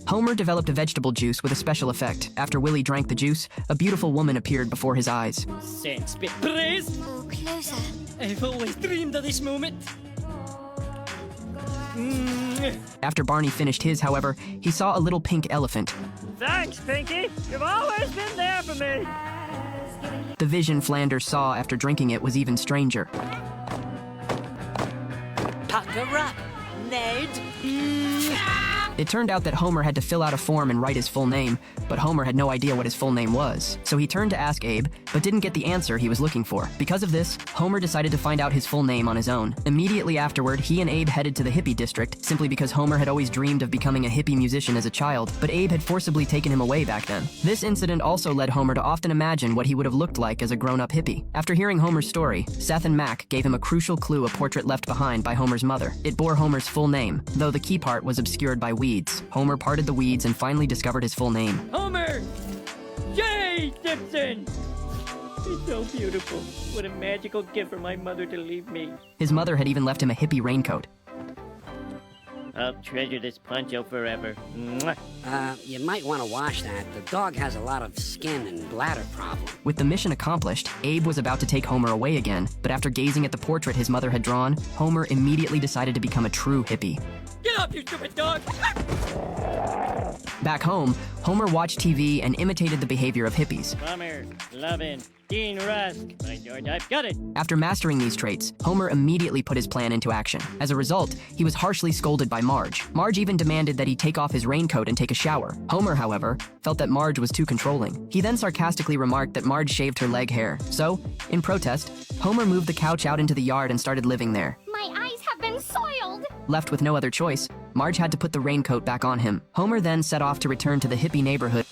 Homer developed a vegetable juice with a special effect. After Willie drank the juice, a beautiful woman appeared before his eyes. Sense be praised. Oh, closer. I've always dreamed of this moment. After Barney finished his, however, he saw a little pink elephant. Thanks, Pinky. You've always been there for me. The vision Flanders saw after drinking it was even stranger. Pucker up, Ned. It turned out that Homer had to fill out a form and write his full name, but Homer had no idea what his full name was. So he turned to ask Abe, but didn't get the answer he was looking for. Because of this, Homer decided to find out his full name on his own. Immediately afterward, he and Abe headed to the hippie district, simply because Homer had always dreamed of becoming a hippie musician as a child, but Abe had forcibly taken him away back then. This incident also led Homer to often imagine what he would have looked like as a grown-up hippie. After hearing Homer's story, Seth and Mac gave him a crucial clue, a portrait left behind by Homer's mother. It bore Homer's full name, though the key part was obscured by weeds. Homer parted the weeds and finally discovered his full name. Homer J. Simpson. He's so beautiful. What a magical gift for my mother to leave me. His mother had even left him a hippie raincoat. I'll treasure this poncho forever. Mwah. You might want to wash that. The dog has a lot of skin and bladder problems. With the mission accomplished, Abe was about to take Homer away again, but after gazing at the portrait his mother had drawn, Homer immediately decided to become a true hippie. Get up, you stupid dog! Back home, Homer watched TV and imitated the behavior of hippies. Bummer, lovin', Dean Rusk. By George, I've got it. After mastering these traits, Homer immediately put his plan into action. As a result, he was harshly scolded by Marge. Marge even demanded that he take off his raincoat and take a shower. Homer, however, felt that Marge was too controlling. He then sarcastically remarked that Marge shaved her leg hair. So, in protest, Homer moved the couch out into the yard and started living there. My eyes have been soiled. Left with no other choice, Marge had to put the raincoat back on him. Homer then set off to return to the hippie neighborhood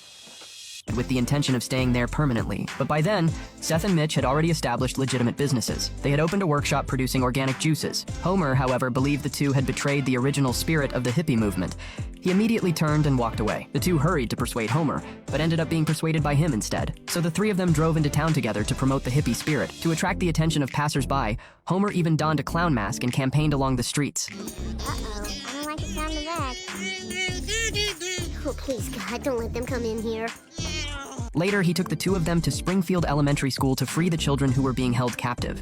with the intention of staying there permanently. But by then, Seth and Mitch had already established legitimate businesses. They had opened a workshop producing organic juices. Homer, however, believed the two had betrayed the original spirit of the hippie movement. He immediately turned and walked away. The two hurried to persuade Homer, but ended up being persuaded by him instead. So the three of them drove into town together to promote the hippie spirit. To attract the attention of passers-by, Homer even donned a clown mask and campaigned along the streets. Uh-oh, I don't like the sound of that. Oh, please, God, don't let them come in here. Later, he took the two of them to Springfield Elementary School to free the children who were being held captive.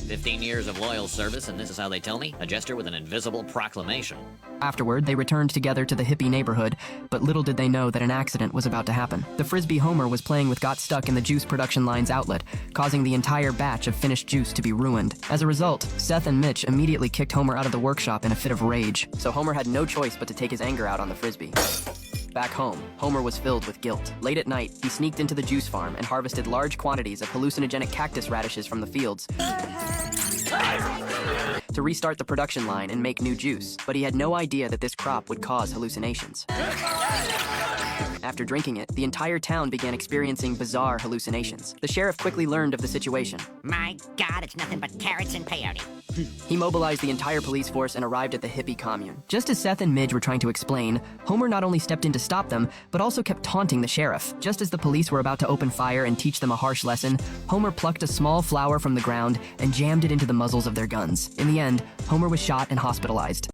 15 years of loyal service, and this is how they tell me? A gesture with an invisible proclamation. Afterward, they returned together to the hippie neighborhood, but little did they know that an accident was about to happen. The Frisbee Homer was playing with got stuck in the juice production line's outlet, causing the entire batch of finished juice to be ruined. As a result, Seth and Mitch immediately kicked Homer out of the workshop in a fit of rage. So Homer had no choice but to take his anger out on the Frisbee. Back home, Homer was filled with guilt. Late at night, he sneaked into the juice farm and harvested large quantities of hallucinogenic cactus radishes from the fields to restart the production line and make new juice, but he had no idea that this crop would cause hallucinations. After drinking it, the entire town began experiencing bizarre hallucinations. The sheriff quickly learned of the situation. My God, it's nothing but carrots and peyote. He mobilized the entire police force and arrived at the hippie commune. Just as Seth and Midge were trying to explain, Homer not only stepped in to stop them, but also kept taunting the sheriff. Just as the police were about to open fire and teach them a harsh lesson, Homer plucked a small flower from the ground and jammed it into the muzzles of their guns. In the end, Homer was shot and hospitalized.